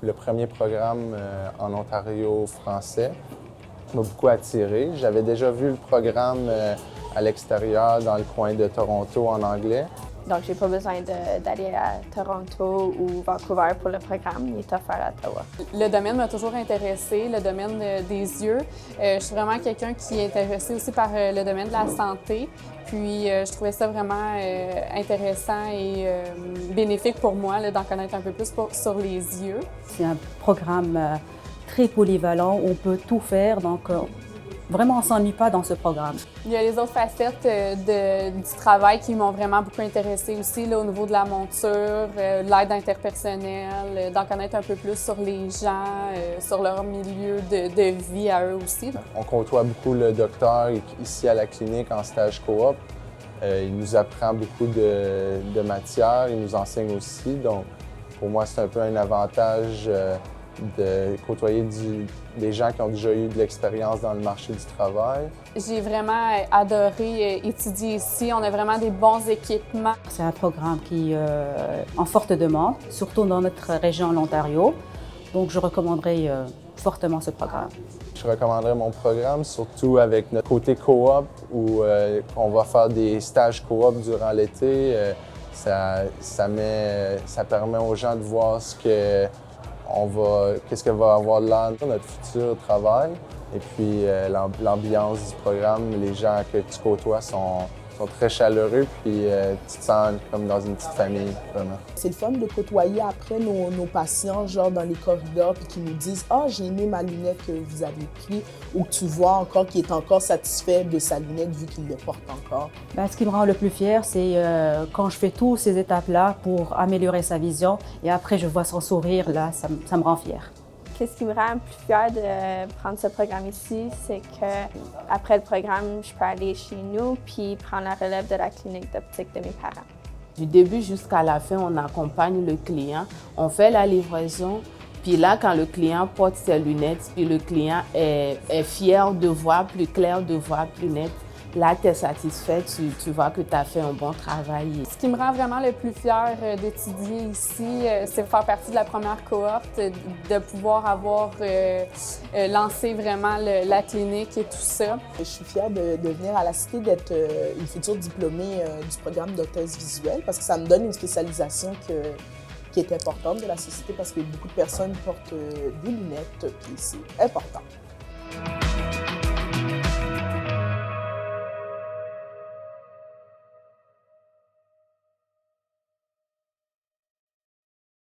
Le premier programme en Ontario français m'a beaucoup attiré. J'avais déjà vu le programme à l'extérieur, dans le coin de Toronto, en anglais. Donc, j'ai pas besoin d'aller à Toronto ou Vancouver pour le programme. Il est offert à Ottawa. Le domaine m'a toujours intéressée, le domaine des yeux. Je suis vraiment quelqu'un qui est intéressé aussi par le domaine de la santé. Puis, je trouvais ça vraiment intéressant et bénéfique pour moi d'en connaître un peu plus sur les yeux. C'est un programme très polyvalent où on peut tout faire. Donc, vraiment, on ne s'ennuie pas dans ce programme. Il y a les autres facettes du travail qui m'ont vraiment beaucoup intéressée aussi, là, au niveau de la monture, l'aide interpersonnelle, d'en connaître un peu plus sur les gens, sur leur milieu de vie à eux aussi. On côtoie beaucoup le docteur ici à la clinique en stage coop. Il nous apprend beaucoup de matières, il nous enseigne aussi. Donc, pour moi, c'est un peu un avantage de côtoyer des gens qui ont déjà eu de l'expérience dans le marché du travail. J'ai vraiment adoré étudier ici. On a vraiment des bons équipements. C'est un programme qui est en forte demande, surtout dans notre région, l'Ontario. Donc, je recommanderais fortement ce programme. Je recommanderais mon programme, surtout avec notre côté coop où on va faire des stages coop durant l'été. Ça permet aux gens de voir qu'est-ce que va avoir l'air de notre futur travail. Et puis l'ambiance du programme, les gens que tu côtoies sont très chaleureux, puis tu te sens comme dans une petite famille, vraiment. C'est le fun de côtoyer après nos patients, genre dans les corridors, puis qui nous disent « Ah, j'ai aimé ma lunette que vous avez prise » ou que tu vois encore qu'il est encore satisfait de sa lunette vu qu'il le porte encore. Ce qui me rend le plus fier, c'est quand je fais toutes ces étapes-là pour améliorer sa vision et après je vois son sourire, là, ça me rend fière. Qu'est-ce qui me rend le plus fière de prendre ce programme ici, c'est qu'après le programme, je peux aller chez nous puis prendre la relève de la clinique d'optique de mes parents. Du début jusqu'à la fin, on accompagne le client, on fait la livraison. Puis là, quand le client porte ses lunettes, puis le client est fier de voir plus clair, de voir plus net, là, tu es satisfait, tu vois que tu as fait un bon travail. Ce qui me rend vraiment le plus fière d'étudier ici, c'est de faire partie de la première cohorte, de pouvoir avoir lancé vraiment la clinique et tout ça. Je suis fière de venir à la Cité d'être une future diplômée du programme d'orthèse visuelle parce que ça me donne une spécialisation qui est importante de la société parce que beaucoup de personnes portent des lunettes, puis c'est important.